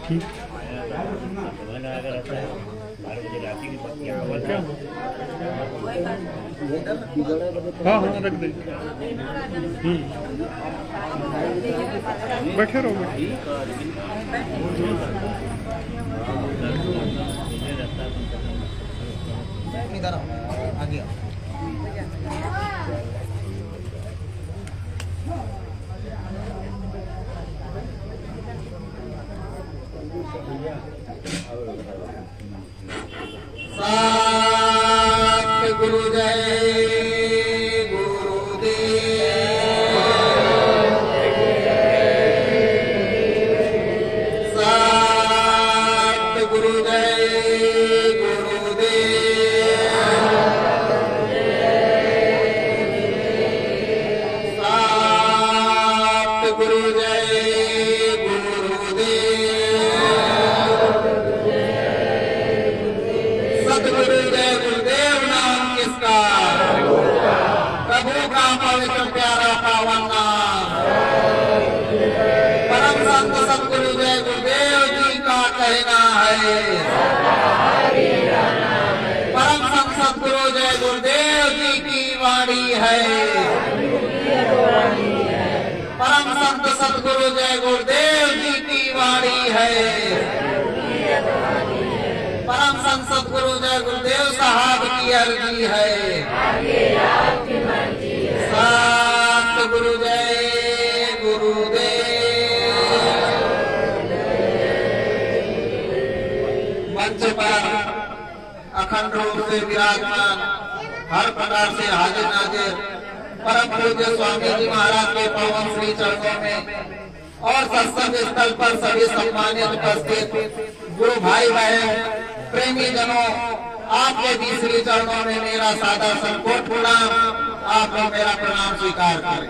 ठीक हाँ हाँ रख दे। बैठे रहो इधर आगे सात गुरु जय गुरुदेव, सात गुरु जय गुरुदेव, सात गुरु जय गुरुदेव, प्रभु का पवित्र प्यारा पावन नाम, परम संत सतगुरु जय गुरुदेव जी का कहना है। परम संत सतगुरु जय गुरुदेव जी की वाणी है। परम संत सतगुरु जय गुरुदेव जी की वाणी है। परम संत सतगुरु जय गुरुदेव साहब की अर्जी है। सात गुरु जय गुरुदेव। मंच पर अखंड रूप से विराजमान हर प्रकार से हाजिर नाजिर परम पूज्य स्वामी जी महाराज के पावन श्री चरणों में और सत्संग स्थल पर सभी सम्मानित उपस्थित गुरु भाई बहन प्रेमी जनों, आपके तीसरी चरणों में मेरा सादर संकोट प्रणाम। आप लोग मेरा प्रणाम स्वीकार करें।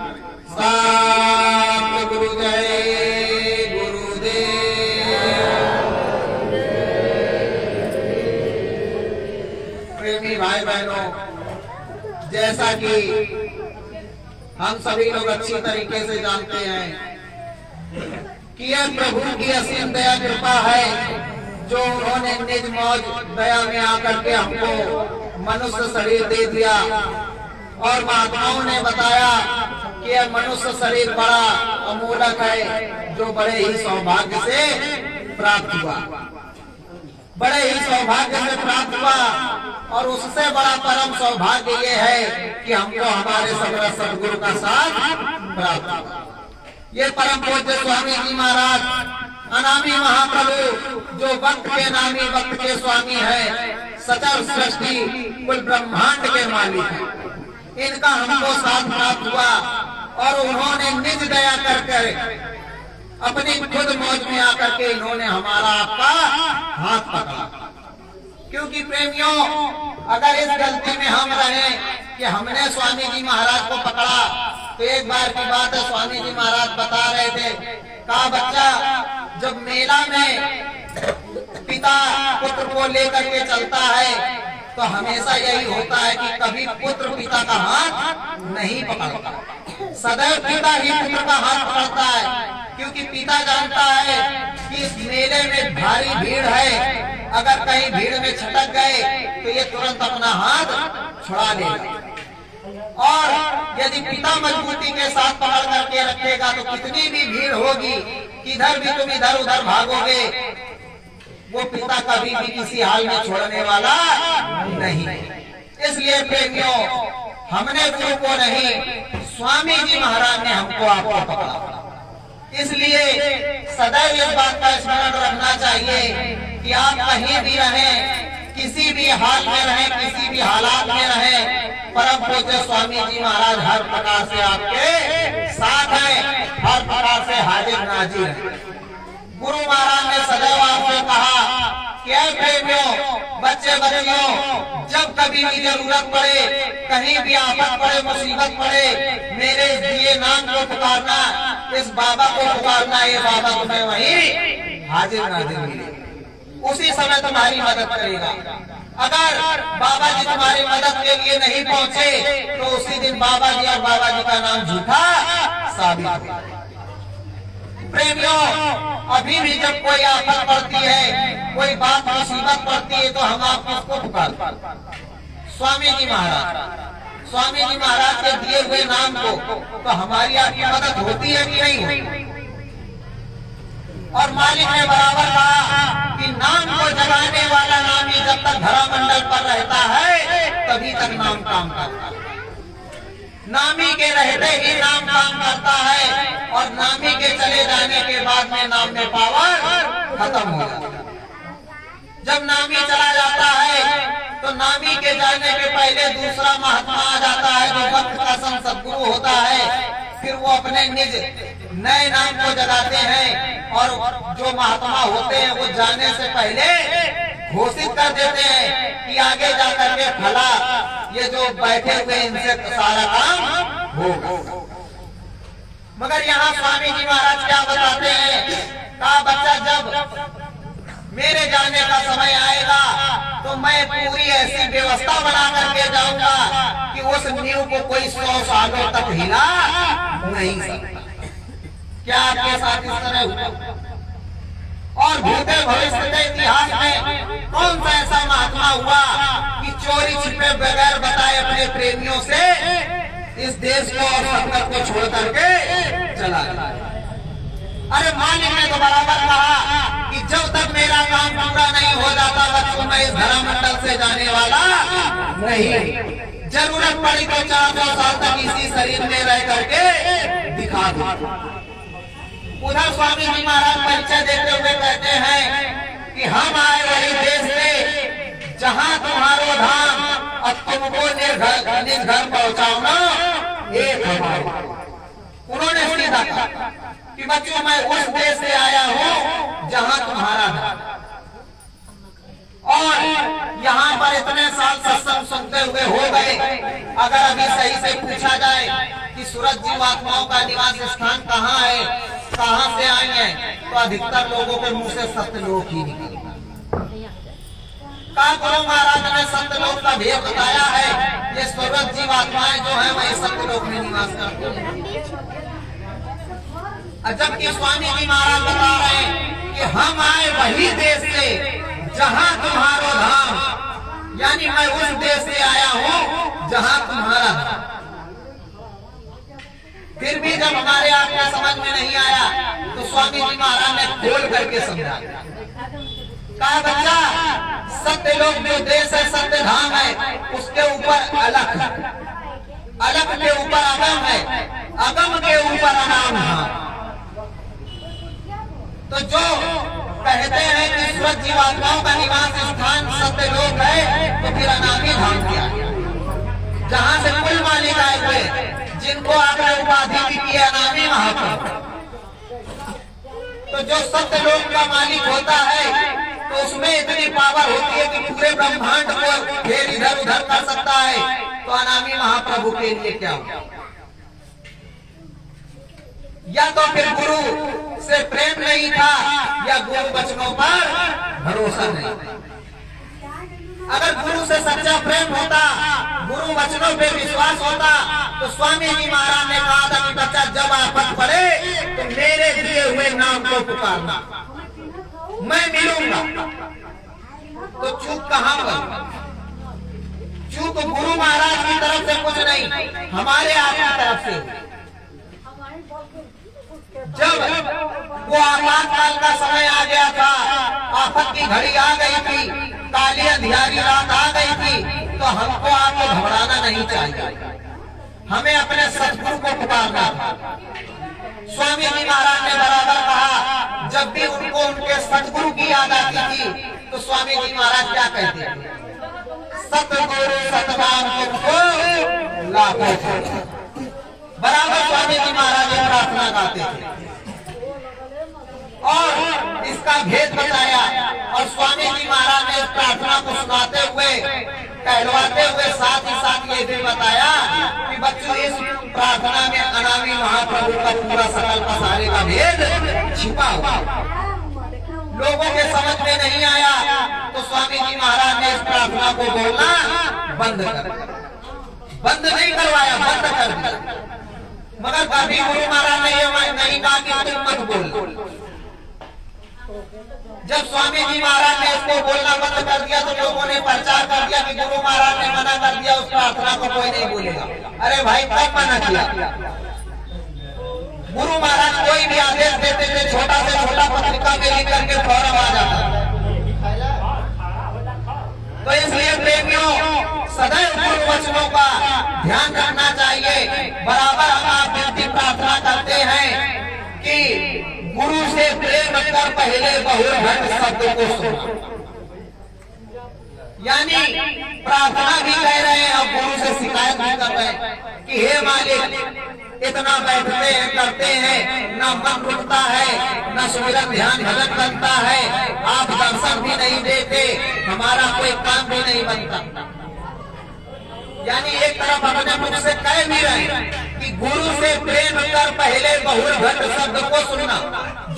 सात गुरु जय गुरुदेव। प्रेमी भाई बहनों, जैसा कि हम सभी लोग अच्छी तरीके से जानते हैं कि यह प्रभु की असीम दया कृपा है जो उन्होंने निज मौज दया में आकर के हमको मनुष्य शरीर दे दिया। और महात्माओं ने बताया कि यह मनुष्य शरीर बड़ा अमूलक है जो बड़े ही सौभाग्य से प्राप्त हुआ, बड़े ही सौभाग्य से प्राप्त हुआ। और उससे बड़ा परम सौभाग्य ये है कि हमको हमारे सबरा सदगुरु का साथ प्राप्त हुआ। ये परम पूज्य स्वामी जी महाराज अनामी महाप्रभु जो वक्त के नामी वक्त के स्वामी है, सचर सृष्टि कुल ब्रह्मांड के मालिक है, इनका हमको साथ प्राप्त हुआ। और उन्होंने निज दया कर अपनी खुद मौज में आकर के इन्होंने हमारा आपका हाथ पकड़ा। क्योंकि प्रेमियों, अगर इस गलती में हम रहे कि हमने स्वामी जी महाराज को पकड़ा, तो एक बार की बात है, स्वामी जी महाराज बता रहे थे, कहा बच्चा, जब मेला में पिता पुत्र को लेकर के चलता है तो हमेशा यही होता है कि कभी पुत्र पिता का हाथ नहीं पकड़ता, सदैव पिता ही पुत्र का हाथ पकड़ता है। क्योंकि पिता जानता है कि इस मेले में भारी भीड़ है, अगर कहीं भीड़ में छटक गए तो ये तुरंत अपना हाथ छुड़ा लेगा। और यदि पिता मजबूती के साथ पकड़ करके रखेगा तो कितनी भी भीड़ होगी, किधर भी तुम इधर उधर भागोगे, वो पिता कभी भी किसी हाल में छोड़ने वाला नहीं। इसलिए प्रेमियों, हमने गुरु को नहीं, स्वामी जी महाराज ने हमको आपको पकड़ा। इसलिए सदैव इस बात का स्मरण रखना चाहिए कि आप कहीं भी रहें, किसी भी हाल में रहें, किसी भी हालात में रहें, परम पूज्य स्वामी जी महाराज हर प्रकार से आपके साथ हैं, हर प्रकार से हाजिर नाजिर हैं। गुरु महाराज ने सदैव आपसे कहा क्या प्रेमियों, बच्चे बच्चियों, जब कभी भी जरूरत पड़े, कहीं भी आफत पड़े, मुसीबत पड़े, मेरे दिए नाम को पुकारना, इस बाबा को पुकारना, ये बाबा तुम्हें वहीं हाजिर नाजिर मिले, उसी समय तुम्हारी मदद करेगा। अगर बाबा जी तुम्हारी मदद के लिए नहीं पहुंचे तो उसी दिन बाबा जी और बाबा जी का नाम झूठा साबित होगा। प्रेमियों, अभी भी जब कोई आफत पड़ती है, कोई बात मुसीबत पड़ती है, तो हम आप किसको पुकारते? स्वामी जी महाराज। स्वामी जी महाराज के दिए हुए नाम को, तो हमारी आपकी मदद होती है कि नहीं होती? और मालिक ने बराबर कहा कि नाम को जगाने वाला नामी जब तक धरामंडल पर रहता है तभी तक नाम काम करता है। नामी के रहते ही नाम काम करता है और नामी के चले जाने के बाद में नाम में पावर खत्म हो जाता है। जब नामी चला जाता है तो नामी के जाने के पहले दूसरा महात्मा आ जाता है जो भक्त का संग सद्गुरु होता है। फिर वो अपने निज नए नाम को जगाते हैं और जो महात्मा होते हैं वो जाने से पहले घोषित कर देते हैं कि आगे जाकर के फला ये जो बैठे हुए इनसे सारा काम होगा। मगर यहाँ स्वामी जी महाराज क्या बताते हैं, कहा बच्चा जब मेरे जाने का समय आएगा तो मैं पूरी ऐसी व्यवस्था बना करके जाऊंगा कि उस नींव को कोई 100 सालों तक हिला नहीं सकता। क्या आपके साथ इस तरह हुआ? और भूते भविष्य के इतिहास में कौन सा ऐसा महात्मा हुआ कि चोरी छिपे बगैर बताए अपने प्रेमियों से इस देश को और संकट को छोड़ करके चला गया? अरे मालिक ने तो बराबर कहा कि जब तक मेरा काम पूरा नहीं हो जाता बच्चों मैं इस धरामंडल से जाने वाला नहीं। जरूरत पड़ी तो 400 साल तक इसी शरीर में रह करके दिखा दूं। उधर स्वामी जी महाराज परिचय देते हुए कहते हैं कि हम आए वही देश से जहां तुम्हारो धाम और तुमको निज घर पहुंचाओ ना एक हमारे। उन्होंने सीधा कहा कि बच्चों मैं उस देश से आया हूं जहां तुम्हारा धाम, और यहाँ पर इतने साल सत्संग सुनते हुए हो गए। अगर अभी सही से पूछा जाए कि सूरज जीवात्माओं का निवास स्थान कहाँ है, कहाँ से आई हैं, तो अधिकतर लोगों के मुंह से सत्यलोक ही निकलेगा। का गुरु महाराज ने सत्यलोक का भेद बताया है। ये सूरज जीवात्माएं जो है वही सत्यलोक में निवास करते हैं। जबकि स्वामी जी महाराज बता रहे हैं कि हम आए वही देश से जहां तुम्हारो धाम, यानी मैं उस देश से आया हूं जहां तुम्हारा धाम। फिर भी जब हमारे आपको समझ में नहीं आया तो स्वामी जी महाराज ने खोल करके समझाया। कहा बच्चा सत्यलोक जो देश है सत्य धाम है, उसके ऊपर अलख है, अलख के ऊपर अगम है, अगम के ऊपर अनाम धाम। तो जो कहते हैं कि सूरज जीवात्माओं का निवास स्थान सत्यलोक है, तो फिर अनामी धाम क्या है? जहां से कुल मालिक आए हुए, जिनको आपने उपाधि भी की अनामी महाप्रभु। तो जो सत्यलोक का मालिक होता है तो उसमें इतनी पावर होती है कि पूरे ब्रह्मांड को फिर इधर उधर कर सकता है। तो अनामी महाप्रभु के लिए क्या होगा? या तो फिर गुरु से प्रेम नहीं था या गुरु वचनों पर भरोसा नहीं। अगर गुरु से सच्चा प्रेम होता, गुरु वचनों पे विश्वास होता, तो स्वामी जी महाराज ने कहा था कि बच्चा जब आफत पड़े तो मेरे दिए हुए नाम को पुकारना, मैं मिलूंगा। तो चूक कहां पर? चूक गुरु महाराज की तरफ से कुछ नहीं, हमारे आपकी तरफ से। जब वो आपातकाल का समय आ गया था, आफत की घड़ी आ गई थी, काली अंधियारी रात आ गई थी, तो हमको आपको घबराना नहीं चाहिए, हमें अपने सतगुरु को पुकारना था। स्वामी जी महाराज ने बराबर कहा, जब भी उनको उनके सतगुरु की याद आती थी तो स्वामी जी महाराज क्या कहते थे? सतगुरु सतनाम तुमको लाखों। बराबर स्वामी जी महाराज प्रार्थना गाते थे। और इसका भेद बताया। और स्वामी जी महाराज ने इस प्रार्थना को सुनाते हुए, कहलवाते हुए साथ ही साथ ये भी बताया कि बच्चों इस प्रार्थना में अनामी महाप्रभु का पूरा सकल पसारे का भेद छिपा हुआ। लोगों के समझ में नहीं आया तो स्वामी जी महाराज ने इस प्रार्थना को बोलना बंद कर दिया। बंद नहीं करवाया, बंद कर दिया। मगर कभी गुरु महाराज ने ये नहीं कहा कि तुम मत बोल। जब स्वामी जी महाराज ने इसको बोलना बंद कर दिया तो लोगों ने प्रचार कर दिया कि गुरु महाराज ने मना कर दिया, उस प्रार्थना को कोई नहीं बोलेगा। अरे भाई, कब मना किया? गुरु महाराज कोई भी आदेश देते थे, छोटा से छोटा पत्रिका में लिख करके फौरन आ जाता। तो इसलिए प्रेमियों, सदैव गुरु वचनों का ध्यान रखना चाहिए। बराबर हम आप विनती प्रार्थना करते हैं कि गुरु से प्रेम कर पहले बहुरघट शब्द को सुना। यानी प्रार्थना भी कह रहे हैं और गुरु से शिकायत भी कर रहे हैं कि हे मालिक, इतना बैठते हैं, करते हैं, ना मन रुकता है, ना सुमिरन ध्यान भजन बनता है, आप दर्शन भी नहीं देते, हमारा कोई काम भी नहीं बनता। यानी एक तरफ अपने मुख से कह भी रहे कि गुरु से प्रेम कर पहले बहुरघट शब्द को सुनना।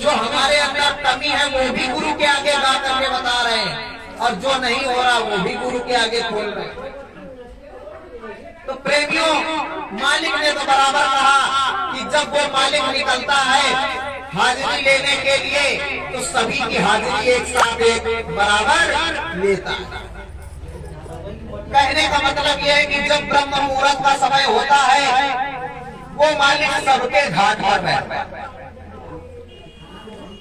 जो हमारे अंदर कमी है वो भी गुरु के आगे गा करके बता रहे हैं, और जो नहीं हो रहा वो भी गुरु के आगे खोल रहे हैं। तो प्रेमियों, मालिक ने तो बराबर कहा कि जब वो मालिक निकलता है हाजिरी लेने के लिए तो सभी की हाजिरी एक साथ एक बराबर लेता है। कहने का मतलब यह है कि जब ब्रह्म मुहूर्त का समय होता है वो मालिक सबके घाट पर बैठता है।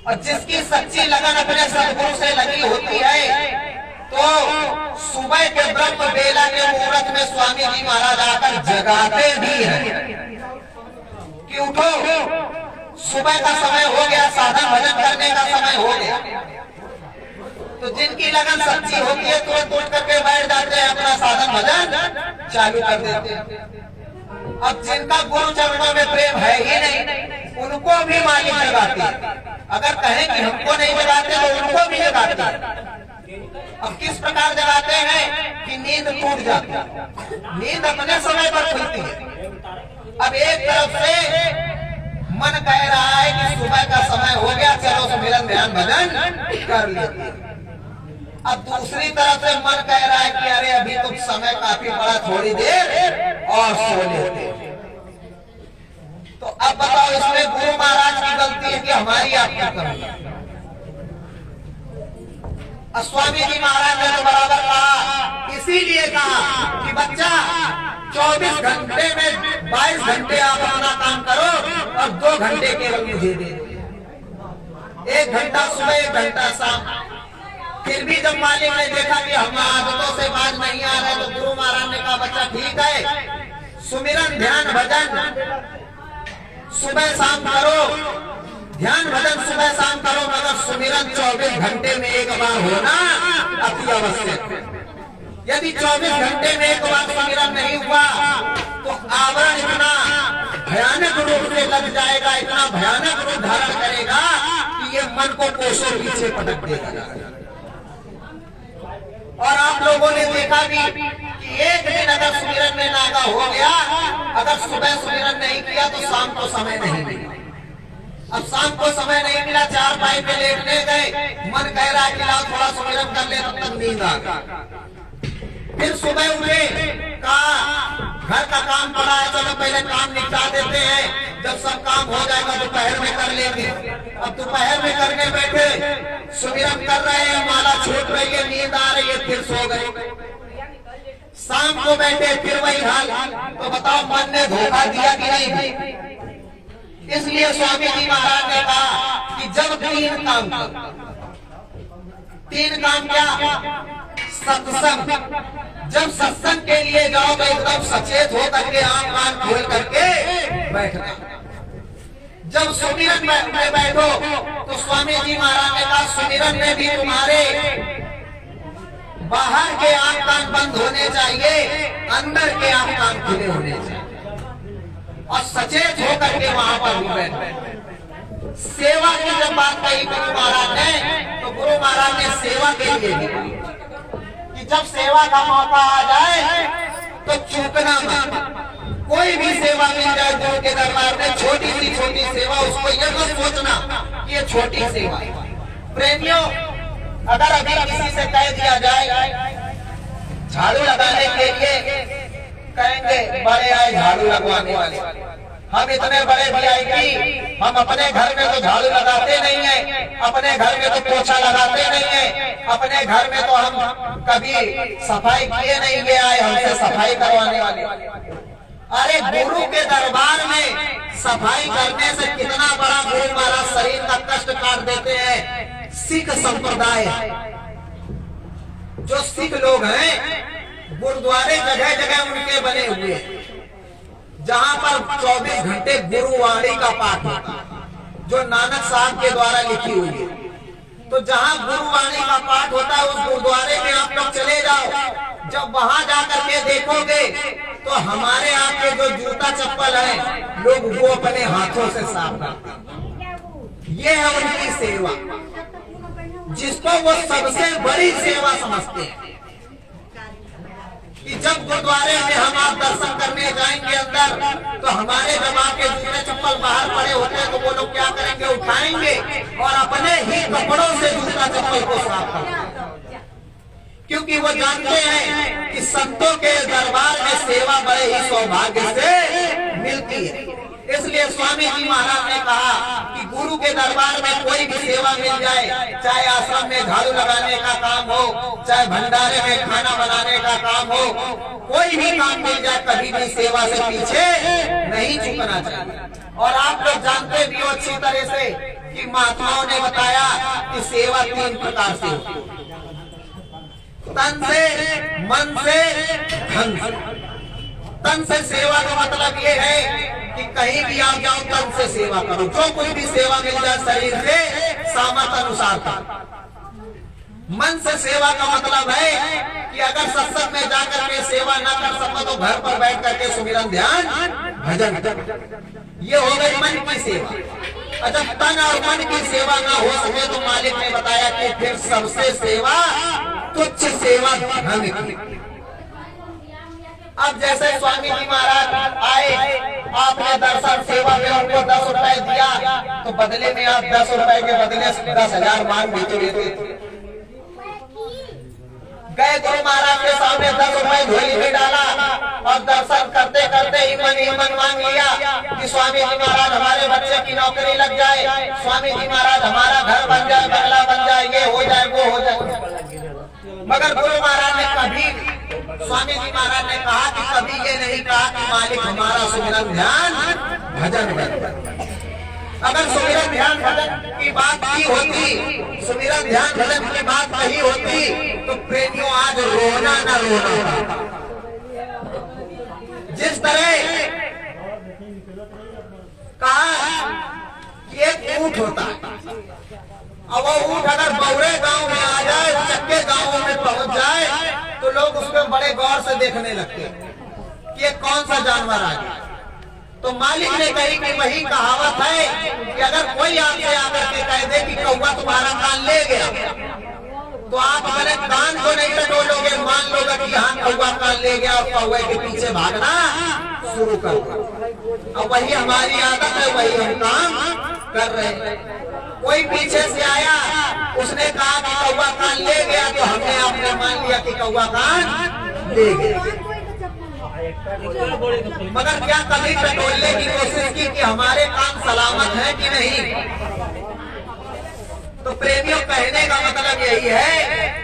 और जिसकी सच्ची लगन अपने सदगुरु से लगी होती है तो सुबह के ब्रह्म बेला के मुहूर्त में स्वामी जी महाराज आकर जगाते भी हैं कि उठो, सुबह का समय हो गया, साधन भजन करने का समय हो गया। तो जिनकी लगन सच्ची होती है तुरंत उठ करके बैठ जाते हैं, अपना साधन भजन चालू कर देते हैं। अब जिनका गुरु चरणों में प्रेम है ही नहीं, उनको भी मालिक जगाते हैं। अगर कहें कि हमको नहीं जगाते तो उनको भी जगाते हैं। अब किस प्रकार जगाते हैं कि नींद टूट जाती है, नींद अपने समय पर खुलती है। अब एक तरफ से मन कह रहा है कि सुबह का समय हो गया, चलो सुमिरन ध्यान भजन कर लेते हैं। अब दूसरी तरफ से मन कह रहा है कि अरे अभी तो समय काफी बड़ा, थोड़ी देर और सो लेते। तो अब बताओ, इसमें गुरु महाराज की गलती है कि हमारी आपकी कमी? स्वामी जी महाराज ने तो बराबर कहा, इसीलिए कहा कि बच्चा 24 घंटे में 22 घंटे आप अपना काम करो और 2 घंटे केवल मुझे दे। 1 घंटा सुबह, 1 घंटा शाम। फिर भी जब मालिक ने देखा कि हम आदतों से बाज नहीं आ रहे तो गुरु महाराज ने कहा, बच्चा ठीक है, सुमिरन ध्यान भजन सुबह शाम करो, ध्यान भजन सुबह शाम करो, मगर सुमिरन 24 घंटे में एक बार होना अति आवश्यक है। यदि 24 घंटे में एक बार सुमिरन नहीं हुआ तो आवरण इतना भयानक रूप से लग जाएगा, इतना भयानक रूप धारण करेगा कि ये मन को कोसों पीछे पटक देगा। और आप लोगों ने देखा भी कि एक दिन अगर सुमिरन में नागा हो गया, अगर सुबह सुमिरन नहीं किया तो शाम को समय नहीं मिला। अब शाम को समय नहीं मिला, 4 पाई पे लेटने गए, मन कह रहा है कि लाओ थोड़ा सुमिरन कर ले, तब तक नींद आ गई। फिर सुबह उठे, कहा घर का काम पड़ा है, चलो पहले काम निपटा देते हैं, जब सब काम हो जाएगा दोपहर में कर लेंगे। अब दोपहर में करने बैठे, सुमिरन कर रहे हैं, माला छूट रही है, नींद आ रही है, फिर सो गए। शाम को बैठे, फिर वही हाल। तो बताओ, मन ने धोखा दिया कि नहीं? इसलिए स्वामी जी महाराज ने कहा कि जब 3 काम करो, 3 काम क्या? सत्संग। जब सत्संग के लिए जाओ तो एकदम सचेत हो करके आंख कान खोल करके बैठना। जब सुमिरन में बैठो तो स्वामी जी महाराज ने कहा, सुमिरन में भी तुम्हारे बाहर के आंख कान बंद होने चाहिए, अंदर के आंख कान खुले होने चाहिए, और सचेत होकर के वहां पर भी बैठे। सेवा की जब बात कही गुरु महाराज ने, तो गुरु महाराज ने सेवा के लिए भी कि जब सेवा का मौका आ जाए तो चूकना मत। कोई भी सेवा मिल जाए गुरु के दरबार में, छोटी सेवा, उसको ये मत सोचना कि ये छोटी सेवा। प्रेमियों, अगर अभी किसी से कह दिया जाए झाड़ू लगाने के लिए, कहेंगे बड़े आए झाड़ू लगवाने वाले, हम इतने बड़े VIP, हम अपने घर में तो झाड़ू लगाते नहीं है, अपने घर में तो पोछा लगाते नहीं है, अपने घर में तो हम कभी सफाई किए नहीं गए, आए हमसे सफाई करवाने वाले। अरे गुरु के दरबार में सफाई करने से कितना बड़ा गुरु महाराज शरीर का कष्ट काट देते हैं। सिख संप्रदाय, जो सिख लोग हैं, गुरुद्वारे जगह जगह उनके बने हुए हैं, जहां पर 24 घंटे गुरुवाणी का पाठ होता है, जो नानक साहब के द्वारा लिखी हुई है। तो जहां गुरुवाणी का पाठ होता है, उस गुरुद्वारे में आप लोग चले जाओ। जब वहां जाकर के देखोगे तो हमारे यहाँ के जो जूता चप्पल है, लोग वो अपने हाथों से साफ करते हैं। ये है उनकी सेवा, जिसको वो सबसे बड़ी सेवा समझते हैं। कि जब गुरुद्वारे में हम आप दर्शन करने जाएंगे अंदर, तो हमारे जब आपके जूते चप्पल बाहर पड़े होते हैं, तो वो लोग क्या करेंगे, उठाएंगे और अपने ही कपड़ों से जूता चप्पल को साफ करेंगे। क्योंकि वो जानते हैं कि संतों के दरबार में सेवा बड़े ही सौभाग्य से मिलती है। इसलिए स्वामी जी महाराज ने कहा कि गुरु के दरबार में कोई भी सेवा मिल जाए, चाहे आश्रम में झाड़ू लगाने का काम हो, चाहे भंडारे में खाना बनाने का काम हो, कोई भी काम मिल जाए, कभी भी सेवा से पीछे नहीं झुकना चाहिए। और आप लोग जानते भी हो अच्छी तरह से कि महात्माओं ने बताया कि सेवा 3 प्रकार से होती है, तन से, मन से, धन से। तन से सेवा का मतलब ये है कि कहीं भी आप जाओ तन से सेवा करो, जो कुछ भी सेवा मिल जाए शरीर से सामर्थ्य अनुसार का। मन से सेवा का मतलब है कि अगर सत्संग में जाकर के सेवा ना कर सको तो घर पर बैठ करके सुमिरन ध्यान भजन, ये हो गई मन की सेवा। और जब तन और मन की सेवा ना हो सके तो मालिक ने बताया कि फिर सबसे सेवा तुच्छ सेवा धन की। अब जैसे स्वामी जी महाराज आए, आपने दर्शन सेवा में उनको 10 रुपए दिया, तो बदले में आप 10 रुपए के बदले 10,000 मांग भी तो लेते। गए गुरु महाराज के सामने 10 रुपए झोली में डाला और दर्शन करते करते ही मन मांग लिया कि स्वामी जी महाराज हमारे बच्चे की नौकरी लग जाए, स्वामी जी महाराज हमारा घर बन जाए, बंगला बन जाए, ये हो जाए, वो हो जाए। मगर गुरु महाराज ने कभी, स्वामी जी महाराज ने कहा कि कभी ये नहीं कहा कि मालिक हमारा सुमिरन ध्यान भजन कर। अगर सुमिरन ध्यान भजन की बात की होती, सुमिरन ध्यान भजन की बात कही होती, तो प्रेमियों आज रोना न रोना। जिस तरह कहा कि एक ऊंट होता है, अब वो ऊंट अगर बौरे गांव में आ जाए, चक्के गांव में पहुंच जाए, तो लोग उसको बड़े गौर से देखने लगते हैं कि ये कौन सा जानवर आ गया। तो मालिक ने कही कि वही कहावत है कि अगर कोई आपसे आकर के कह दे कि कौवा तुम्हारा कान ले गया, तो आप अपने कान को नहीं टटोलोगे, मान लोगे कि हाँ कौवा कान ले गया, और कौवे के पीछे भागना शुरू कर दो। अब वही हमारी आदत है, वही हम काम कर रहे हैं। कोई पीछे से आया, उसने कहा कि कौवा कान ले गया, तो हमने आपने मान लिया कि कौवा कान ले गया। मगर क्या कभी टटोलने की कोशिश की कि हमारे कान सलामत हैं कि नहीं? तो प्रेमियों, कहने का मतलब यही है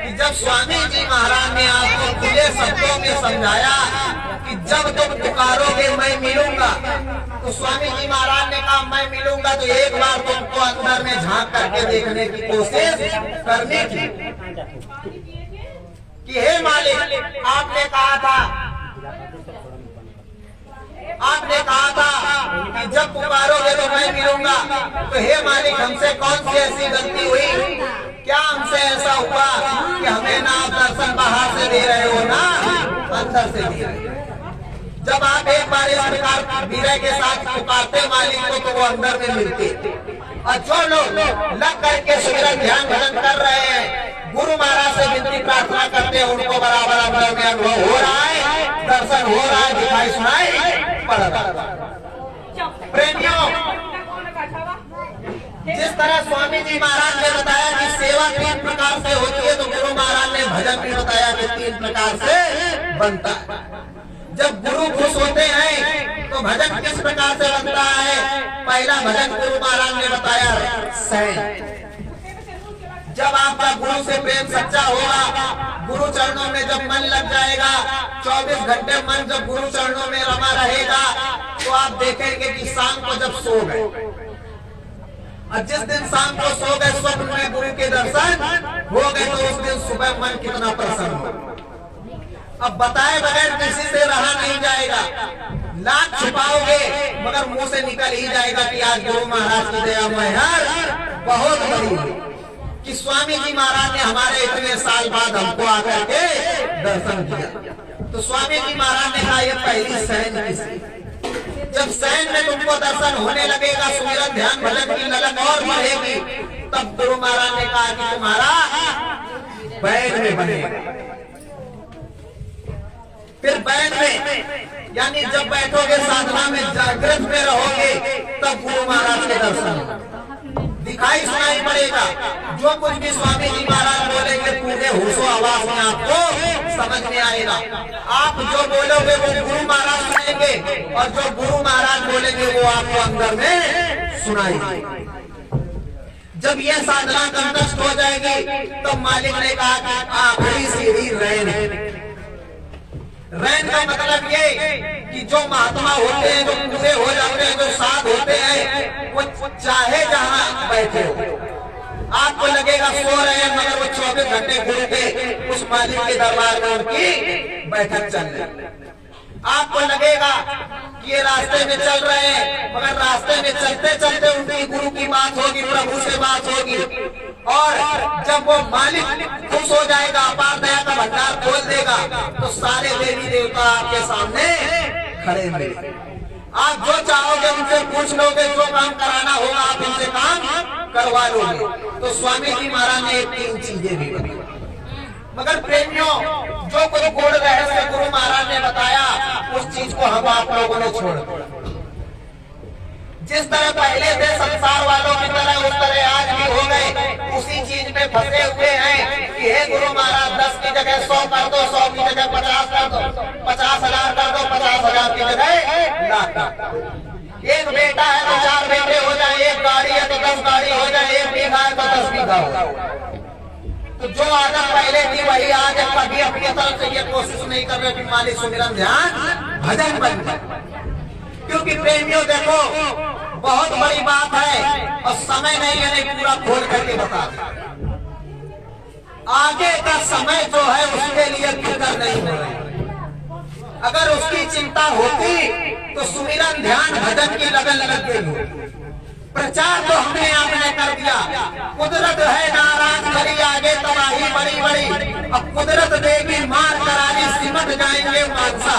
कि जब स्वामी जी महाराज ने आपको खुले शब्दों में समझाया कि जब तुम पुकारोगे मैं मिलूंगा, तो स्वामी जी महाराज ने कहा मैं मिलूंगा, तो एक बार तुमको अंदर में झांक करके देखने की कोशिश करनी थी कि हे मालिक, आपने कहा था कि जब पुकारोगे तो मैं मिलूंगा, तो हे मालिक हमसे कौन सी ऐसी गलती हुई, क्या हमसे ऐसा हुआ कि हमें ना आप दर्शन बाहर से दे रहे हो ना अंदर से दे रहे हो। जब आप एक बार इस प्रकार विनय के साथ पुकारते मालिक को, तो वो अंदर में मिलते। और जो लोग लग करके सुमिरन ध्यान भजन कर रहे हैं, गुरु महाराज से विनती प्रार्थना करते हैं, उनको बराबर अंदर में अनुभव हो रहा है, दर्शन हो रहा है, दिखाई सुनाई पड़ रहा है। प्रेमियों, जिस तरह स्वामी जी महाराज ने बताया कि सेवा 3 प्रकार से होती है, तो गुरु महाराज ने भजन भी बताया कि 3 प्रकार से बनता है। जब गुरु खुश होते हैं तो भजन किस प्रकार से बनता है? पहला भजन गुरु महाराज ने बताया सहज। जब आपका गुरु से प्रेम सच्चा होगा, गुरु चरणों में जब मन लग जाएगा, 24 घंटे मन जब गुरु चरणों में रमा रहेगा, तो आप देखेंगे कि शाम को जब सो गए, और जिस दिन शाम को सो गए, स्वप्न में गुरु के दर्शन हो गए, तो उस दिन सुबह मन कितना प्रसन्न हो। अब बताए बगैर किसी से रहा नहीं जाएगा, लाख छुपाओगे मगर मुंह से निकल ही जाएगा कि आज गुरु महाराज की दया महर बहुत बड़ी है कि स्वामी जी महाराज ने हमारे इतने साल बाद हमको आकर के दर्शन किया। तो स्वामी जी महाराज ने कहा ये पहली सहज किसी। जब सहज में तुमको दर्शन होने लगेगा, सुमिरन ध्यान भजन की ललक और बढ़ेगी, तब गुरु महाराज ने कहा कि तुम्हारा बैठ में बनेगा। फिर बैठ में यानी जब बैठोगे साधना में, जागृत में रहोगे, तब गुरु महाराज के दर्शन दिखाई सुनाई पड़ेगा। जो कुछ भी स्वामी जी महाराज बोलेंगे पूरे होशो आवाज में आपको समझ में आएगा। आप जो बोलोगे वो गुरु महाराज सुनेंगे, और जो गुरु महाराज बोलेंगे वो आपको अंदर में सुनाई। जब यह साधना कंटस्थ हो जाएगी, तो मालिक ने कहा कि आखिरी सीढ़ी रैन। रैन का मतलब ये कि जो महात्मा होते हैं, जो पूरे हो जाते हैं, जो साध होते हैं, वो चाहे जहां बैठे हो, आपको लगेगा सो रहे हैं, मगर वो 24 घंटे गुरु के उस मालिक के दरबार में उनकी बैठक चल रही। आपको लगेगा कि ये रास्ते में चल रहे हैं, मगर रास्ते में चलते चलते उनकी गुरु की बात होगी, प्रभु से बात होगी। और जब वो मालिक खुश हो जाएगा, अपार दया का भंडार खोल देगा, तो सारे देवी देवता आपके सामने खड़े होंगे। आप जो चाहोगे उनसे पूछ लोगे, जो काम कराना होगा आप उनसे काम करवा लोगे। तो स्वामी जी महाराज ने 3 चीजें भी बताई। मगर प्रेमियों, जो कुछ गूढ़ रहस्य गुरु महाराज ने बताया, उस चीज को हम आप लोगों ने छोड़। जिस तरह पहले थे संसार वालों की तरह, उस तरह आज भी हो गए, उसी चीज में फंसे हुए हैं कि हे गुरु महाराज 10 की जगह 100 कर दो, 100 की जगह 50 कर दो, 50,000 कर दो, 50,000 की जगह लाख कर दो। एक बेटा है तो 4 बेटे हो जाए, एक गाड़ी है तो 10 गाड़ी हो जाए, एक बीघा है तो 10 बीघा हो जाए। तो जो आदत पहले थी वही आज कभी अपनी तरफ से ये कोशिश नहीं कर रहे कि मालिक सुमिरन ध्यान भजन बन जाए। क्योंकि प्रेमियों देखो, बहुत बड़ी बात है और समय नहीं है, नहीं पूरा खोल करके बता दे। आगे का समय जो है उसके लिए फिक्र नहीं हो रही। अगर उसकी चिंता होती तो सुमिरन ध्यान भजन की लगन लग गई। प्रचार तो हमने आपने कर दिया, कुदरत है नाराज करी आगे तबाही बड़ी बड़ी, अब कुदरत देगी मार करारी सिमट जाएंगे मानसा।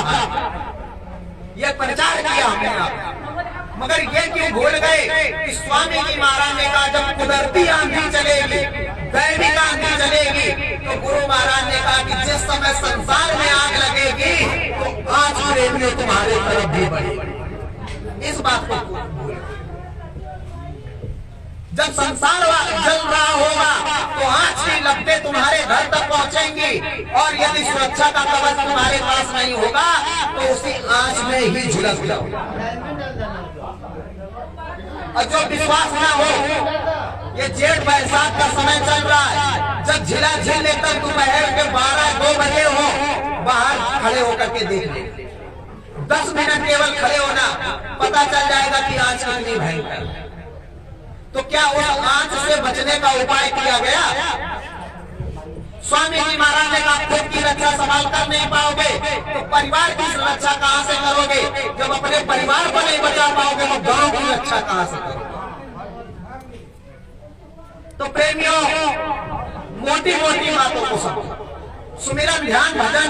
ये प्रचार किया हमने आप, मगर ये क्यों भूल गए कि स्वामी जी महाराज ने कहा जब कुदरती आंधी चलेगी, दैविक आंधी चलेगी, तो गुरु महाराज ने कहा कि जिस समय संसार में आग लगेगी तो आज प्रेमियों तुम्हारे तरफ भी बढ़ेगी। इस बात को भूल, जब संसार जल रहा होगा तो आँच की लपटें तुम्हारे घर तक पहुंचेंगी, और यदि सुरक्षा का कवच तुम्हारे पास नहीं होगा तो उसी आँच में ही झुलस जाओ। और जो विश्वास ना हो, ये जेठ बैसाख का समय चल रहा है, जब झिला झिल एकदम दोपहर के 12-2 बजे हो, बाहर खड़े होकर के देख ले, 10 मिनट केवल खड़े होना, पता चल जाएगा कि आँच कितनी भयंकर है। तो क्या उस आंच से बचने का उपाय किया गया? स्वामी जी महाराज ने कहा खुद की रक्षा संभाल कर नहीं पाओगे तो परिवार की रक्षा कहां से करोगे? जब अपने परिवार को नहीं बचा पाओगे तो गांव की रक्षा कहां से करोगे? तो प्रेमियों, मोटी मोटी बातों को समझो। सुमिरन ध्यान भजन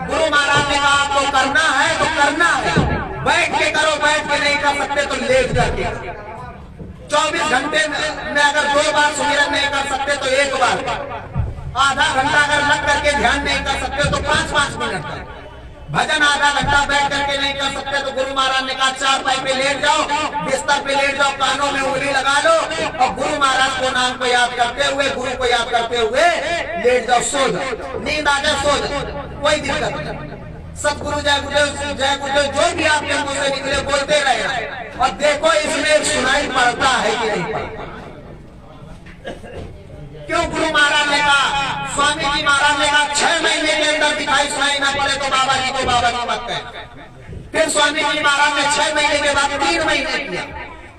गुरु महाराज ने कहा आपको करना है तो करना है, बैठ के करो, बैठ के नहीं कर सकते तो लेट करके, 24 घंटे में अगर 2 बार सुमिरन नहीं कर सकते तो 1 बार, आधा घंटा अगर लग करके ध्यान नहीं कर सकते तो 5-5 मिनट तक, भजन आधा घंटा बैठ करके नहीं कर सकते तो गुरु महाराज ने कहा 4 पाई पे लेट जाओ, बिस्तर पे लेट जाओ, कानों में उंगली लगा लो और गुरु महाराज को नाम को याद करते हुए, गुरु को याद करते हुए लेट जाओ, सो जाओ, नींद आ जाए सो जाओ, कोई दिक्कत नहीं। सतगुरु जय गुरुदेव जो भी आपके मुंह से निकले बोलते रहे और देखो इसमें सुनाई पड़ता है कि नहीं पड़ता। क्यों गुरु महाराज ने कहा, स्वामी जी महाराज ने कहा 6 महीने के अंदर दिखाई सुनाई ना पड़े तो बाबा जी को बाबा जी मत कहें। फिर स्वामी जी महाराज ने 6 महीने के बाद 3 महीने किया,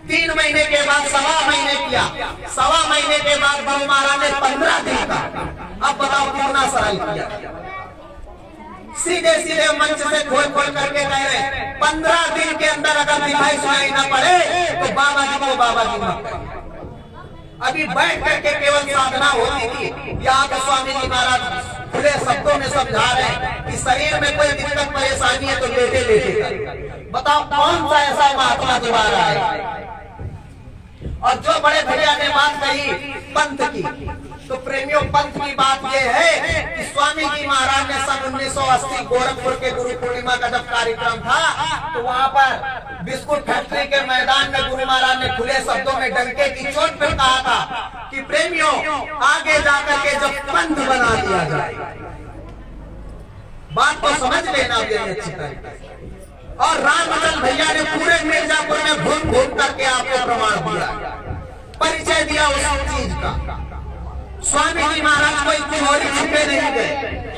3 महीने के बाद 1.25 महीने किया, 1.25 महीने के बाद गुरु महाराज ने 15 दिन का, अब बताओ कितना सरल किया। सीधे सीधे मंच से खोल खोल करके कह रहे 15 दिन के अंदर अगर दिखाई सुनाई ना पड़े तो बाबा जी को बाबा जी मत कहें। अभी बैठ करके केवल साधना होती थी, यहाँ पे स्वामी जी महाराज खुले शब्दों में समझा रहे हैं कि शरीर में कोई दिक्कत परेशानी है तो लेटे लेटे कर। बताओ कौन सा ऐसा महात्मा दोबारा है। और जो बड़े भैया ने बात कही पंथ की, तो प्रेमियों पंथ की बात यह है कि स्वामी जी महाराज ने सन 1980 गोरखपुर के गुरु पूर्णिमा का जब कार्यक्रम था तो वहाँ पर बिस्कुट फैक्ट्री के मैदान में गुरु महाराज ने खुले शब्दों में डंके की चोट पर कहा था कि प्रेमियों आगे जाकर के जब पंथ बना दिया जाए, बात को समझ लेना अच्छी तरीके से। और रामचंद्र भैया ने पूरे मिर्जापुर में घूम घूम करके आपको प्रमाण दिया, परिचय दिया उस चीज का। स्वामी जी महाराज कोई चोरी छुपे नहीं गए,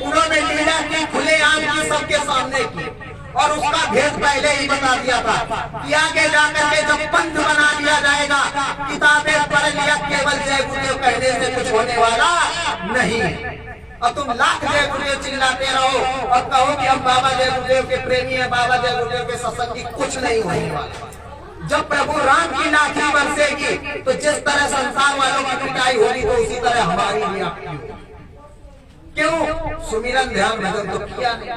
उन्होंने लीला की खुलेआम की सबके सामने की और उसका भेद पहले ही बता दिया था कि आगे जाकर के जब पंथ बना दिया जाएगा, किताबें पढ़ लिया केवल जय गुरुदेव कहने से कुछ होने वाला नहीं। अब तुम लाख जय गुरुदेव चिल्लाते रहो और कहो कि हम बाबा जय गुरुदेव के प्रेमी हैं, बाबा जय गुरुदेव के सत्संगी, कुछ नहीं होने वाला। जब प्रभु राम की लाठी बरसेगी तो जिस तरह संसार वालों की पिटाई होगी तो उसी तरह हमारी भी आपकी होगी। क्यों? सुमिरन ध्यान भजन तो किया नहीं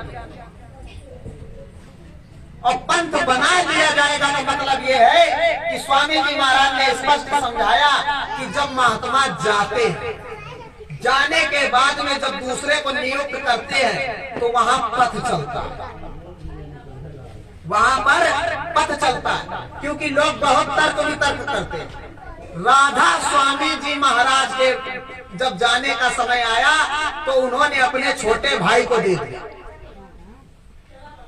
और पंथ बना दिया जाएगा। तो मतलब ये है कि स्वामी जी महाराज ने स्पष्ट समझाया कि जब महात्मा जाते हैं, जाने के बाद में जब दूसरे को नियुक्त करते हैं तो वहां पथ चलता है, वहां पर पथ चलता है, क्योंकि लोग बहुत तर्क वितर्क करते हैं। राधा स्वामी जी महाराज के जब जाने का समय आया तो उन्होंने अपने छोटे भाई को दे दिया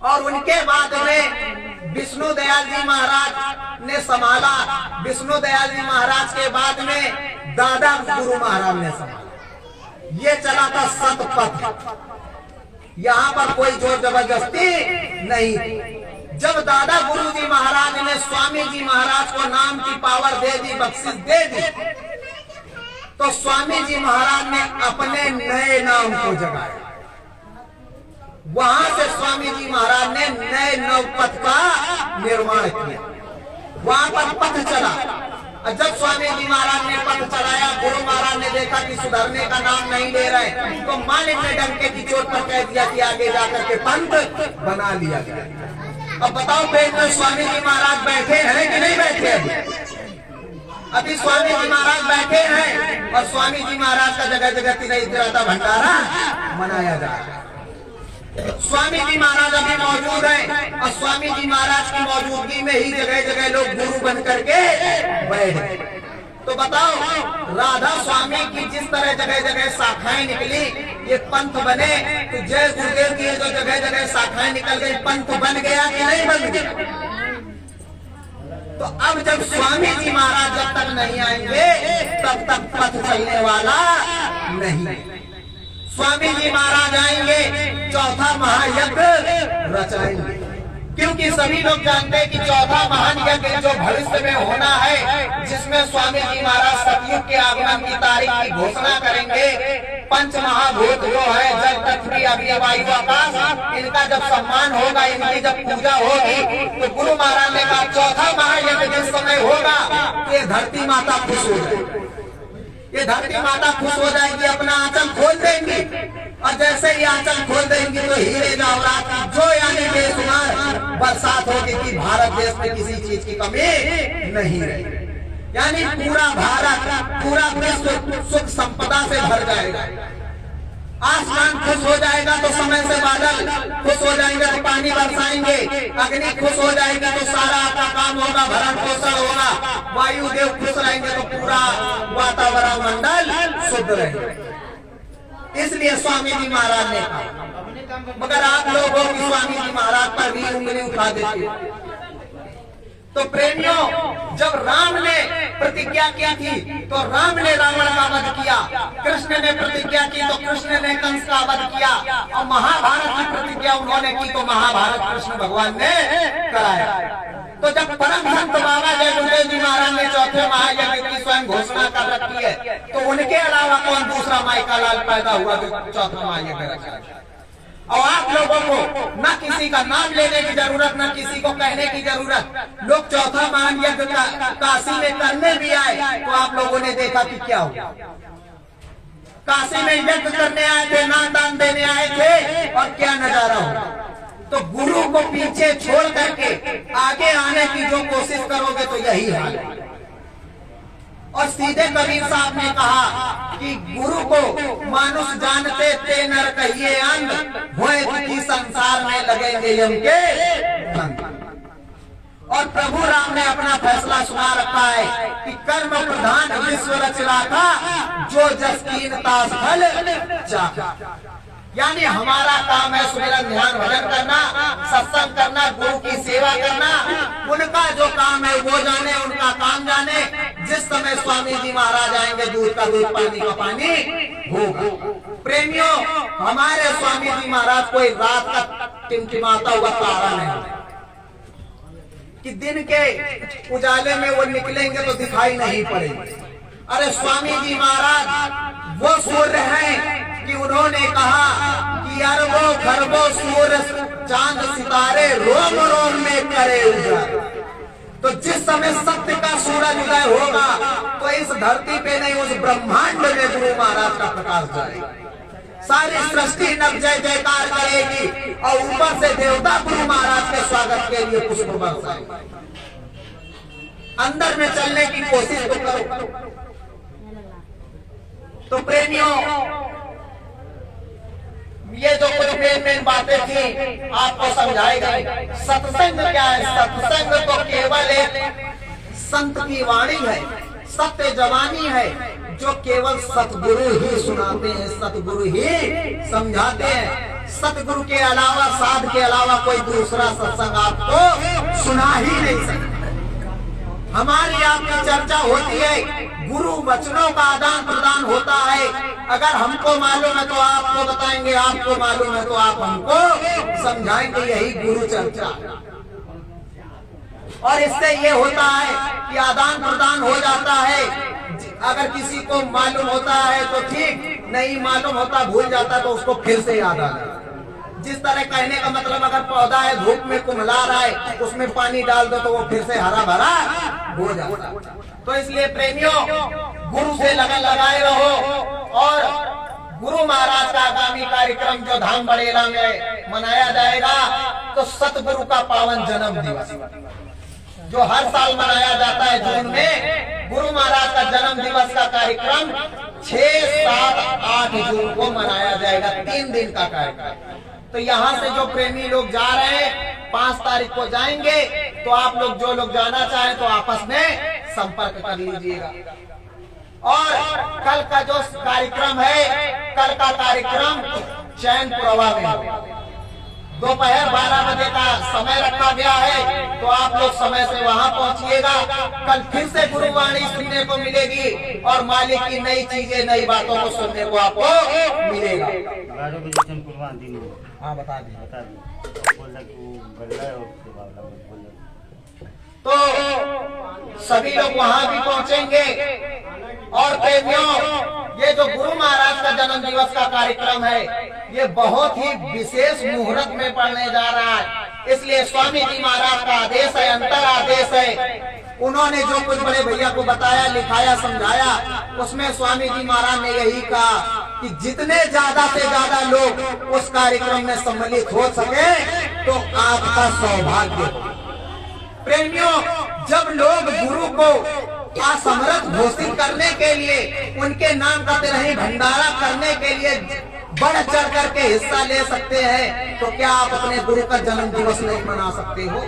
और उनके बाद में विष्णु दयाल जी महाराज ने संभाला। विष्णु दयाल जी महाराज के बाद में दादा गुरु महाराज ने संभाला। ये चला था सतपथ, यहाँ पर कोई जोर जबरदस्ती नहीं। जब दादा गुरु जी महाराज ने स्वामी जी महाराज को नाम की पावर दे दी, बख्शिश दे दी, तो स्वामी जी महाराज ने अपने नए नाम को जगाया। वहां से स्वामी जी महाराज ने नए नवपथ का निर्माण किया, वहां पर पथ चला। और जब स्वामी जी महाराज ने पथ चलाया, गुरु महाराज ने देखा कि सुधरने का नाम नहीं ले रहे, तो मालिक ने डंके की चोट पर कह दिया कि आगे जाकर के पंथ बना लिया गया। अब बताओ पेट में स्वामी जी महाराज बैठे हैं कि नहीं बैठे? अभी स्वामी जी महाराज बैठे हैं और स्वामी जी महाराज का जगह जगह तिरता भंडारा मनाया जा रहा है। स्वामी जी महाराज अभी मौजूद हैं और स्वामी जी महाराज की मौजूदगी में ही जगह जगह लोग गुरु बन करके बैठ गए। तो बताओ राधा स्वामी की जिस तरह जगह जगह शाखाएं निकली, ये पंथ बने, तो जय गुरुदेव की जो जगह जगह शाखाएं निकल गई, पंथ बन गया कि नहीं बन गया? तो अब जब स्वामी जी महाराज जब तक नहीं आएंगे तब तक पथ चलने वाला नहीं। स्वामी जी महाराज आएंगे, चौथा महायज्ञ रचाएंगे, क्योंकि सभी लोग जानते हैं कि चौथा महान यज्ञ जो भविष्य में होना है, जिसमें स्वामी जी महाराज सतयुग के आगमन की तारीख की घोषणा करेंगे। पंच महाभूत जो है जल, पृथ्वी, अग्नि, वायु, आकाश, इनका जब सम्मान होगा, इनकी जब पूजा होगी, तो गुरु महाराज ने कहा चौथा महायज्ञ जिस समय होगा तो ये धरती माता खुश हो जाएगी। ये धरती माता खुश हो जाएगी, अपना आंचल खोल देंगी और जैसे ही आंचल खोल देंगी तो हीरे जवाहरात की जो यानी बेशुमार बरसात होगी कि भारत देश में किसी चीज की कमी नहीं रहेगी। यानी पूरा भारत, पूरा विश्व सुख संपदा से भर जाएगा। आसमान खुश हो जाएगा तो समय से बादल खुश हो जाएंगे तो पानी बरसाएंगे, अग्नि खुश हो जाएगी तो सारा आपका काम होगा, भरण पोषण होगा, वायु देव खुश रहेंगे तो पूरा वातावरण मंडल शुद्ध रहेगा। इसलिए स्वामी जी महाराज ने कहा, मगर आप लोगों की स्वामी जी महाराज पर भी उंगली उठा देती। तो प्रेमियों, जब राम ने प्रतिज्ञा की थी तो राम ने रावण का वध किया, कृष्ण ने प्रतिज्ञा की तो कृष्ण ने कंस का वध किया, और महाभारत की प्रतिज्ञा उन्होंने की तो महाभारत कृष्ण भगवान ने कराया। तो जब परम संत बाबा जय गुरुदेव जी महाराज ने चौथे महायज्ञ की स्वयं घोषणा कर रखी है, तो उनके अलावा कौन दूसरा माइका लाल पैदा हुआ जो चौथा महायज्ञ रखा। और आप लोगों को न किसी का नाम लेने की जरूरत, न किसी को कहने की जरूरत। लोग चौथा महायज्ञ काशी में करने भी आए तो आप लोगों ने देखा कि क्या हुआ। काशी में यज्ञ करने आए थे, नाम दान देने आए थे, और क्या नजारा हुआ। तो गुरु को पीछे छोड़ करके आगे आने की जो कोशिश करोगे तो यही हाल है। और सीधे कबीर साहब ने कहा कि गुरु को मानुष जानते ते नर कहिए अंग, होए दुखी संसार में लगेंगे यम के संग। और प्रभु राम ने अपना फैसला सुना रखा है कि कर्म प्रधान विश्व रच राखा, जो जस कीनता फल चाखा। यानी हमारा काम है सुमिरन ध्यान भजन करना, सत्संग करना, गुरु की सेवा करना। उनका जो काम है वो जाने, उनका काम जाने। जिस समय स्वामी जी महाराज आएंगे दूध का दूध पानी का पानी होगा। प्रेमियों, हमारे स्वामी जी महाराज कोई रात का टिमटिमाता हुआ तारा नहीं कि दिन के उजाले में वो निकलेंगे तो दिखाई नहीं पड़ेंगे। अरे स्वामी जी महाराज वो सूर्य हैं कि उन्होंने कहा कि अरबों खरबों सूर्य चांद सितारे रोम रोम में करे उजाला। तो जिस समय सत्य का सूरज उदय होगा तो इस धरती पे नहीं, उस ब्रह्मांड में गुरु महाराज का प्रकाश जाएगा। सारी सृष्टि नव जय जयकार करेगी और ऊपर से देवता गुरु महाराज के स्वागत के लिए पुष्प बरसाएंगे। अंदर में चलने की कोशिश तो करो। तो प्रेमियों, ये जो कुछ मेन बातें थी आपको समझाएगा। सत्संग क्या है? सत्संग तो केवल एक संत की वाणी है, सत्य जवानी है, जो केवल सतगुरु ही सुनाते हैं, सतगुरु ही समझाते हैं। सतगुरु के अलावा, साध के अलावा कोई दूसरा सत्संग आपको सुना ही नहीं सकता। हमारी आपकी चर्चा होती है, गुरु वचनों का आदान प्रदान होता है। अगर हमको मालूम है तो आपको बताएंगे, आपको मालूम है तो आप हमको समझाएंगे। यही गुरु चर्चा। और इससे ये होता है कि आदान प्रदान हो जाता है। अगर किसी को मालूम होता है तो ठीक, नहीं मालूम होता भूल जाता तो उसको फिर से याद आ जाता। जिस तरह कहने का मतलब, अगर पौधा है धूप में कुम्हला रहा है, उसमें पानी डाल दो तो वो फिर से हरा भरा हो जाता। तो इसलिए प्रेमियों, गुरु से लगन लगाए रहो। और गुरु महाराज का आगामी कार्यक्रम जो धाम बड़ेला में मनाया जाएगा, तो सतगुरु का पावन जन्म दिवस जो हर साल मनाया जाता है जून में, गुरु महाराज का जन्म दिवस का कार्यक्रम 6, 7, 8 जून को मनाया जाएगा। 3 दिन का कार्यक्रम। तो यहाँ से जो प्रेमी लोग जा रहे हैं 5 तारीख को जाएंगे, तो आप लोग जो लोग जाना चाहें तो आपस में संपर्क कर लीजिएगा। और कल का जो कार्यक्रम है, कल का कार्यक्रम चैनपुरवा में दोपहर 12 बजे का समय रखा गया है। तो आप लोग समय से वहां पहुंचिएगा। कल फिर से गुरुवाणी सुनने को मिलेगी और मालिक की नई चीजें, नई बातों को सुनने को आपको मिलेगा। हाँ बता दी। तो सभी लोग वहां भी पहुंचेंगे। और प्रेमियों, ये जो गुरु महाराज का जन्म दिवस का कार्यक्रम है, ये बहुत ही विशेष मुहूर्त में पड़ने जा रहा है। इसलिए स्वामी जी महाराज का आदेश है, अंतर आदेश है। उन्होंने जो कुछ बड़े भैया को बताया, लिखाया, समझाया, उसमें स्वामी जी महाराज ने यही कहा कि जितने ज्यादा से ज्यादा लोग उस कार्यक्रम में सम्मिलित हो सके तो आपका सौभाग्य। प्रेमियों, जब लोग गुरु को असमर्थ घोषित करने के लिए, उनके नाम का तिरही भंडारा करने के लिए बढ़ चढ़ करके हिस्सा ले सकते हैं, तो क्या आप अपने गुरु का जन्म दिवस नहीं मना सकते हो?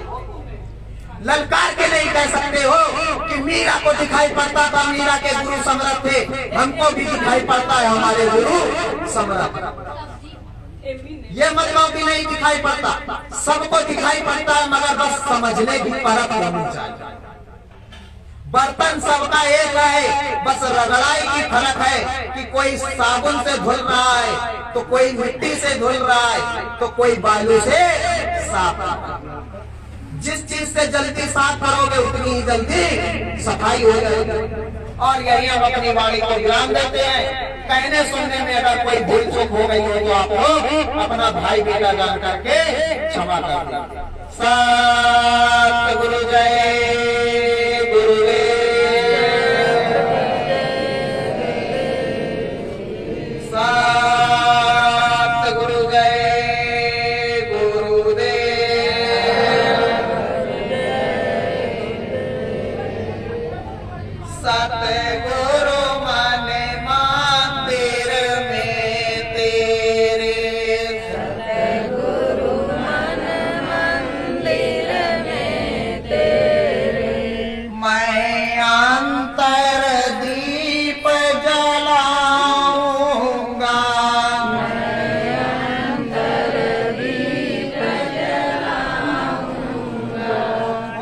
ललकार के नहीं कह सकते हो कि मीरा को दिखाई पड़ता था, मीरा के गुरु समर्थ थे, हमको भी दिखाई पड़ता है हमारे गुरु समर्थ। ये मतलब भी नहीं दिखाई पड़ता, सबको दिखाई पड़ता है, मगर बस समझने की परख होनी चाहिए। बर्तन सबका एक है, बस रगड़ाई की फर्क है कि कोई साबुन से धुल रहा है तो कोई मिट्टी से धुल रहा है तो कोई बालू से साफ। जिस चीज से जल्दी साफ करोगे उतनी ही जल्दी सफाई हो जाएगी। और यही हम अपनी वाणी को विराम देते हैं। कहने सुनने में अगर कोई भूल चूक हो गई हो तो आप लोग अपना भाई बेटा जान करके क्षमा कर दें। सतगुरु जय गुरुदेव। सतगुरु जय गुरुदेव। सतगुरु मन मंदिर में तेरे, सतगुरु मन मंदिर में तेरे, मैं अंतर दीप जलाऊंगा, मैं अंतर दीप जलाऊंगा।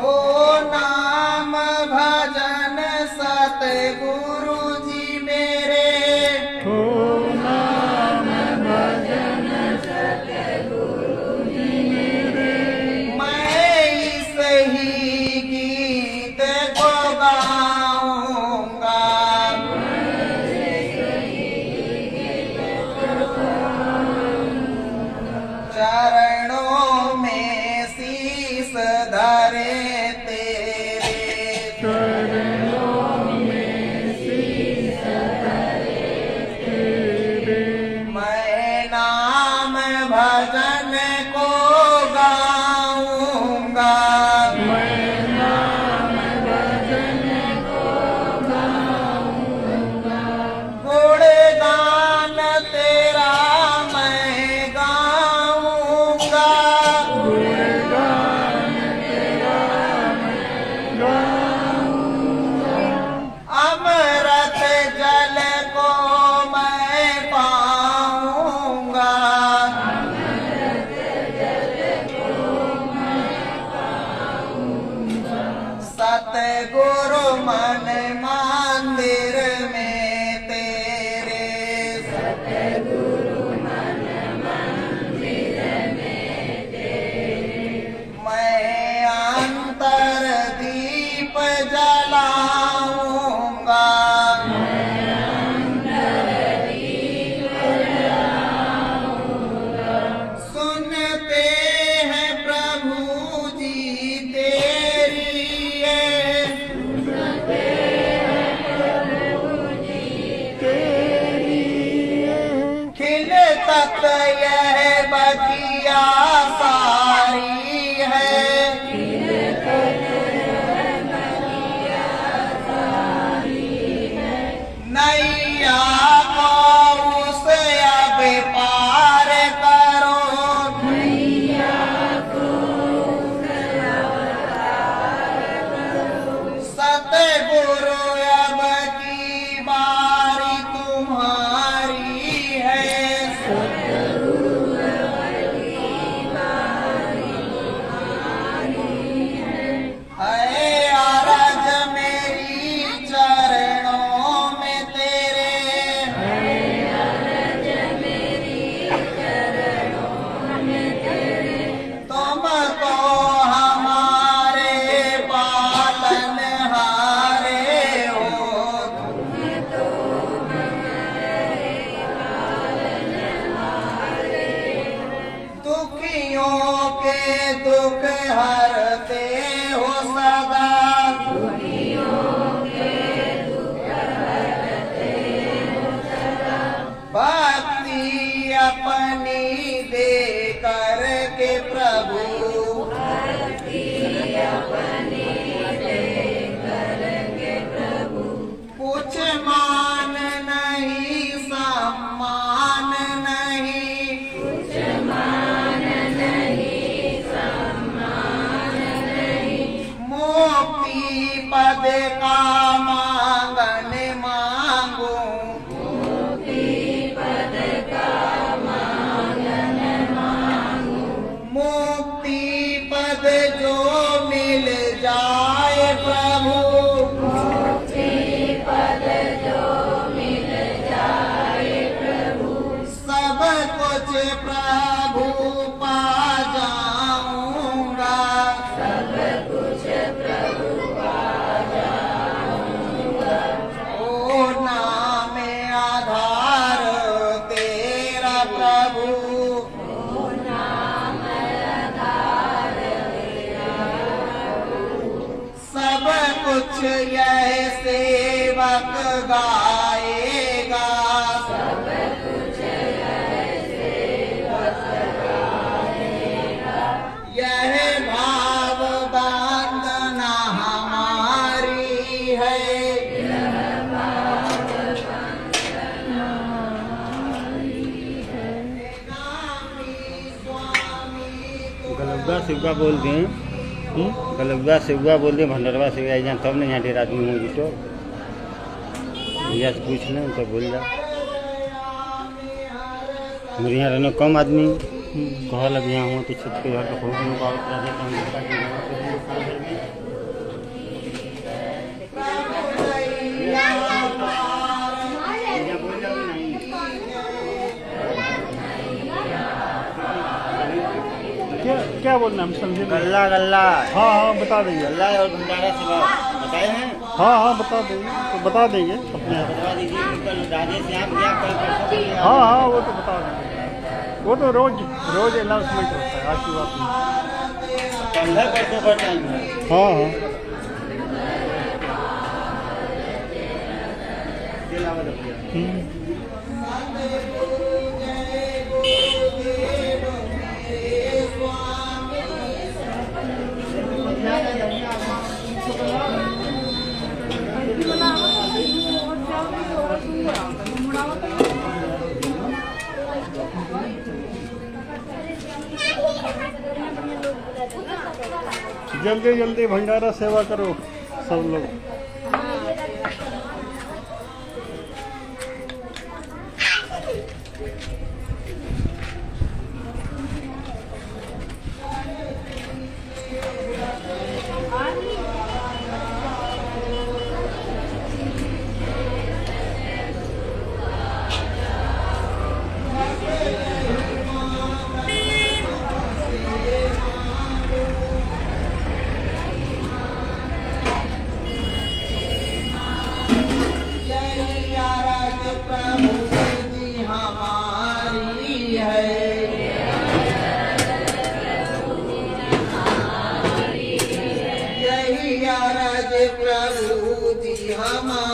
ओ नाम भजन सतगुरु जी मेरे, ओ नाम भजन सतगुरु जी मेरे, मैं इस ही गीत को गाऊंगा, चरणों में शीस धरे तेरे, चरणों में शीस धरे तेरे, मैं नाम भजन को गाऊंगा, मैं नाम भजन को गाऊंगा। गुणगान तेरा मैं गाऊंगा, गुणगान तेरा मैं गाऊंगा। अमृत जल को मैं पाऊंगा, सतगुरु मन मंदिर में तेरे, सतगुरु मन मंदिर में तेरे, मैं अंतर दीप जलाऊंगा, मैं अंतर दीप जलाऊंगा। सुनते हैं प्रभु जी तेरी ये, सुनते हैं प्रभु जी तेरी, खिल तक यह बगिया सारी है, नैया को उसे अब पार करो, सतगुरु अब की बारी तुम्हारी है, है अरज मेरी चरणों में तेरे, तुम तो हमारे पालन हारे हो, दुखियों के दुख हरते हो सदा, भक्ति अपनी दे कर के प्रभु, अपनी दे करके प्रभु, का मांगन मांगू, मुक्ति पद का मांगन मांगू, मुक्ति पद जो मिल जाए प्रभु, मुक्ति पद जो मिल जाए प्रभु, सब कुछ प्रभु पा जाऊंगा, सब कुछ प्रभु पा जाऊंगा। ओ नाम आधार तेरा प्रभु, ओ नाम आधार तेरा, सब कुछ यह सेवक गाएगा, सब कुछ ऐसे बस गाएगा। यह भाव बंदना हमारी है, गलबा सिवगा बोल दें, गलबा सिवगा बोल दें, भंडरवा सिवगा जान तब नहीं यहाँ ढेर आदमी हो जुटो, भैया से पूछ लें तो बोल जा। मेरे यहाँ रहने कम आदमी घर लग यहाँ हुआ तो छत के घर का बहुत लोग आवत रहते हैं, क्या बोलना हम समझे नहीं। गल्ला गल्ला हाँ हाँ बता देंगे। गल्ला और भंडारा सेवा बताए हैं, हाँ हाँ बता देंगे, तो बता देंगे अपने यहाँ। बता दीजिए कि कल राधे श्याम क्या कल परसों के लिए हाँ हाँ वो तो बता देंगे, वो तो रोज रोज अनाउंसमेंट होता है, आज की बात नहीं। कल है परसों पर टाइम है। हाँ हाँ जल्दी जल्दी भंडारा सेवा करो सब लोग। प्रभु जी हमारे